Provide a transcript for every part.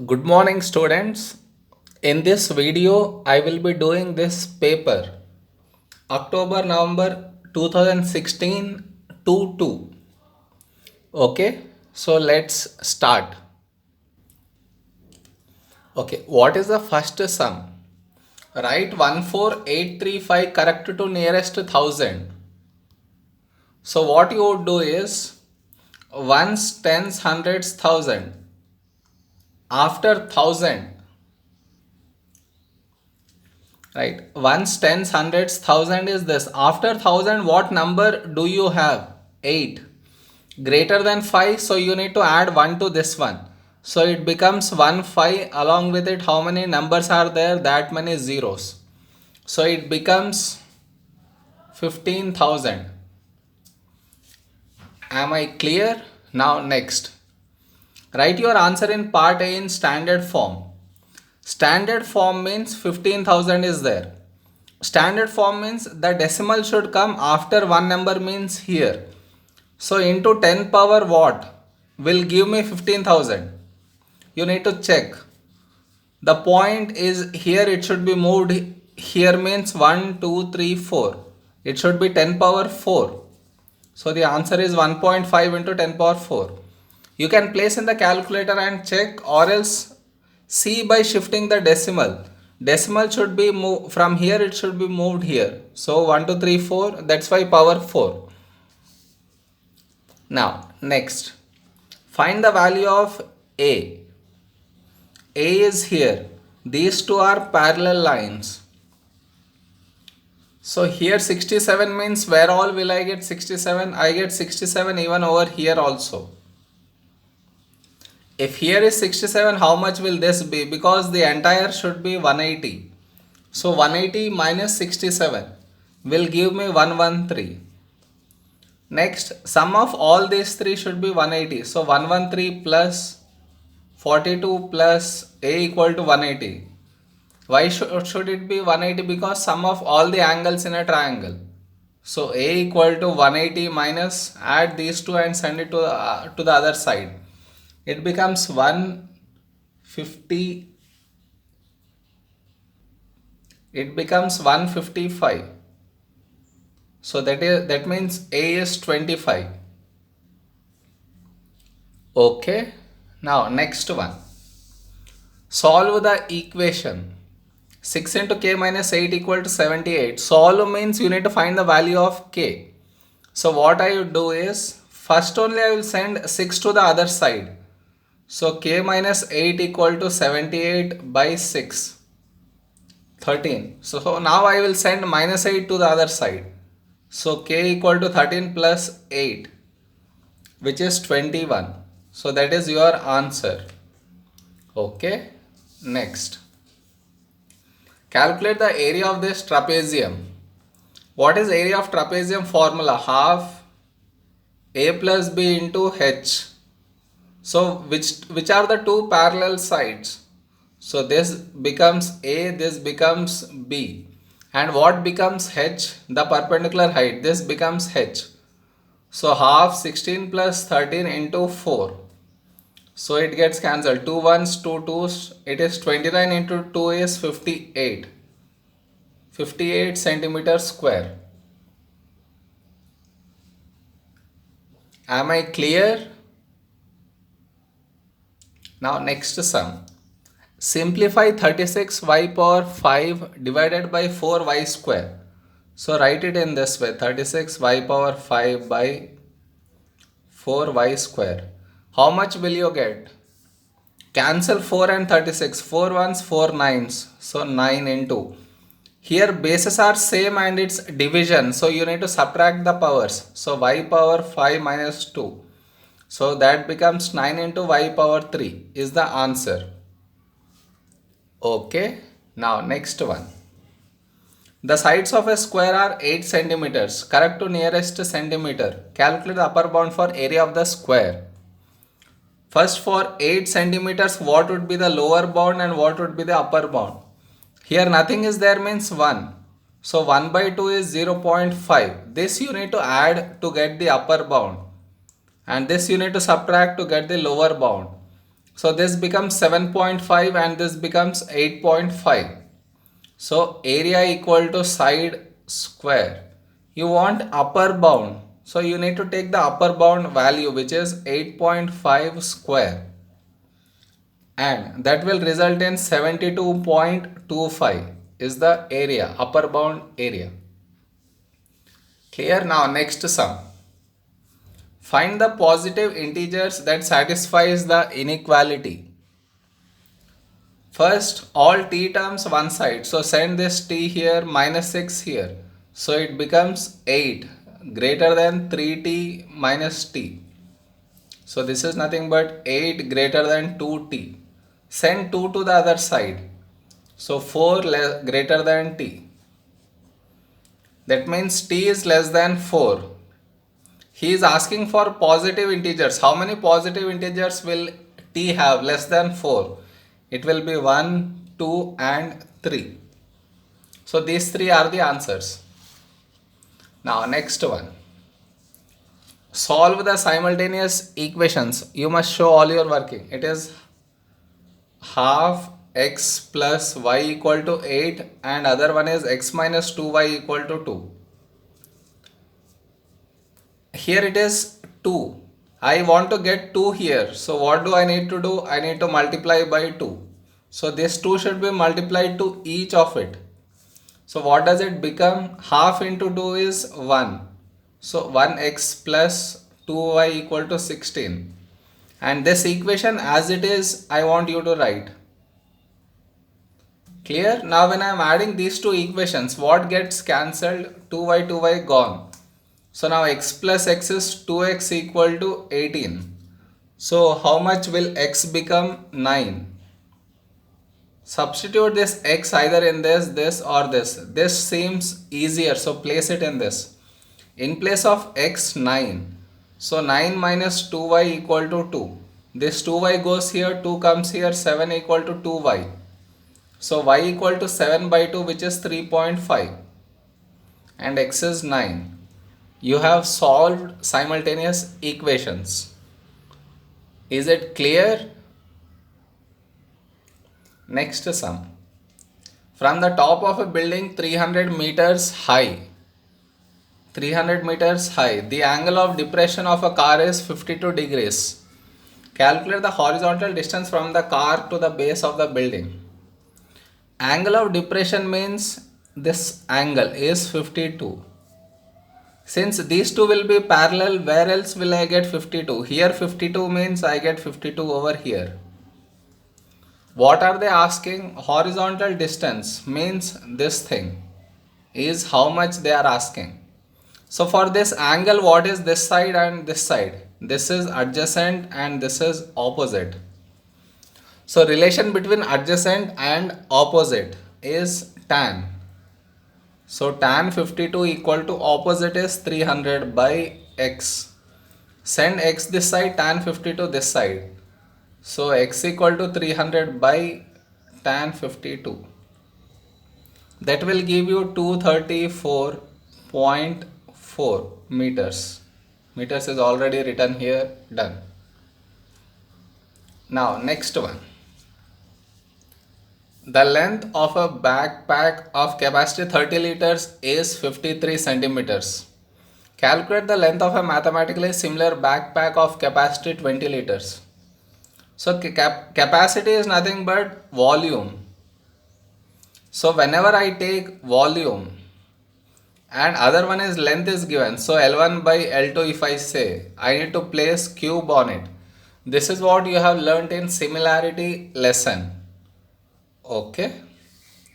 Good morning, students. In this video, I will be doing this paper October November 2016 to 2. Okay, so let's start. Okay, what is the first sum? Write 14835 correct to nearest 1000. So, what you would do is ones, tens, hundreds, thousand. After 1000, right, ones, tens, hundreds, thousand is this. After 1000, what number do you have? 8. Greater than 5, so you need to add 1 to this one. So it becomes 1 5. Along with it, how many numbers are there? That many zeros. So it becomes 15,000. Am I clear? Now next. Write your answer in part A in standard form. Standard form means 15,000 is there. Standard form means the decimal should come after one number, means here. So into 10 power what will give me 15,000? You need to check. The point is here, it should be moved here, means 1, 2, 3, 4. It should be 10 power 4. So the answer is 1.5 into 10 power 4. You can place in the calculator and check, or else see by shifting the decimal. Decimal should be moved from here, it should be moved here. So 1, 2, 3, 4, that's why power 4. Now next, find the value of A. A is here. These two are parallel lines. So here 67 means where all will I get 67? I get 67 even over here also. If here is 67, how much will this be? Because the entire should be 180. So 180 minus 67 will give me 113. Next, sum of all these three should be 180. So 113 plus 42 plus A equal to 180. Why should it be 180? Because sum of all the angles in a triangle. So A equal to 180 minus, add these two and send it to the other side. It becomes 150. It becomes 155. So that means A is 25. Okay. Now next one. Solve the equation. 6 into k minus 8 equal to 78. Solve means you need to find the value of k. So what I would do is, first only I will send 6 to the other side. So k minus 8 equal to 78 by 6. 13. So now I will send minus 8 to the other side. So k equal to 13 plus 8, which is 21. So that is your answer. Okay. Next. Calculate the area of this trapezium. What is area of trapezium formula? Half A plus B into H. So which are the two parallel sides? So this becomes A, this becomes B. And what becomes H? The perpendicular height. This becomes H. So half 16 plus 13 into 4. So it gets cancelled. 2 ones, 2 twos. It is 29 into 2 is 58. 58 centimeters square. Am I clear? Now next sum. Simplify 36y power 5 divided by 4y square. So write it in this way. 36y power 5 by 4y square. How much will you get? Cancel 4 and 36. 4 ones, 4 nines. So 9 into. Here bases are same and it's division. So you need to subtract the powers. So y power 5 minus 2. So that becomes 9 into y power 3 is the answer. Okay. Now next one. The sides of a square are 8 centimeters. Correct to nearest centimeter. Calculate the upper bound for area of the square. First, for 8 centimeters, what would be the lower bound and what would be the upper bound? Here nothing is there means 1. So 1 by 2 is 0.5. This you need to add to get the upper bound. And this you need to subtract to get the lower bound. So this becomes 7.5 and this becomes 8.5. So area equal to side square. You want upper bound. So you need to take the upper bound value, which is 8.5 square. And that will result in 72.25 is the area, upper bound area. Clear? Now next sum. Find the positive integers that satisfies the inequality. First, all t terms one side. So send this t here, minus 6 here. So it becomes 8 greater than 3t minus t. So this is nothing but 8 greater than 2t. Send 2 to the other side. So 4 greater than t. That means t is less than 4. He is asking for positive integers. How many positive integers will t have less than 4? It will be 1, 2 and 3. So these three are the answers. Now next one. Solve the simultaneous equations. You must show all your working. It is half x plus y equal to 8 and other one is x minus 2y equal to 2. Here it is 2. I want to get 2 here. So what do I need to do? I need to multiply by 2. So this 2 should be multiplied to each of it. So what does it become? Half into 2 is 1. So 1x plus 2y equal to 16. And this equation as it is, I want you to write. Clear? Now when I am adding these two equations, what gets cancelled? 2y, 2y gone. So now x plus x is 2x equal to 18. So how much will x become? 9. Substitute this x either in this or this. This seems easier, so place it in this. In place of x, 9. So 9 minus 2y equal to 2. This 2y goes here, 2 comes here, 7 equal to 2y. So y equal to 7 by 2, which is 3.5. And x is 9. You have solved simultaneous equations. Is it clear? Next sum. From the top of a building 300 meters high, the angle of depression of a car is 52 degrees. Calculate the horizontal distance from the car to the base of the building. Angle of depression means this angle is 52. Since these two will be parallel, where else will I get 52? Here 52 means I get 52 over here. What are they asking? Horizontal distance means this thing is how much they are asking. So for this angle, what is this side and this side? This is adjacent and this is opposite. So relation between adjacent and opposite is tan. So tan 52 equal to opposite is 300 by x. Send x this side, tan 52 this side. So x equal to 300 by tan 52. That will give you 234.4 meters. Meters is already written here, done. Now next one. The length of a backpack of capacity 30 liters is 53 centimeters. Calculate the length of a mathematically similar backpack of capacity 20 liters. So capacity is nothing but volume. So whenever I take volume and other one is length is given, so L1 by L2 if I say, I need to place cube on it. This is what you have learnt in similarity lesson. Okay.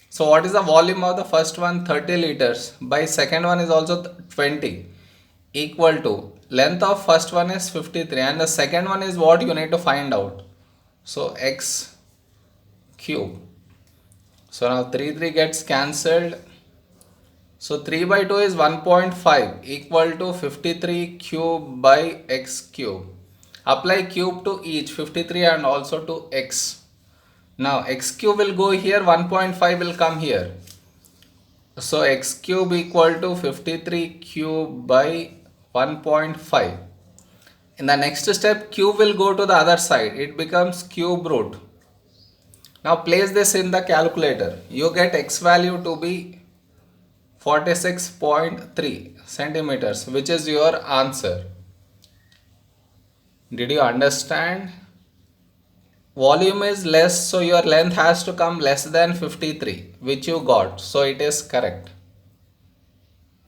So what is the volume of the first one? 30 liters by second one is also 20 equal to length of first one is 53 and the second one is what you need to find out. So x cube. So now 3 gets cancelled. So 3 by 2 is 1.5 equal to 53 cube by x cube. Apply cube to each 53 and also to x. Now x cube will go here, 1.5 will come here. So x cube equal to 53 cube by 1.5. In the next step, cube will go to the other side. It becomes cube root. Now place this in the calculator. You get x value to be 46.3 centimeters, which is your answer. Did you understand? Volume is less, so your length has to come less than 53, which you got. So it is correct.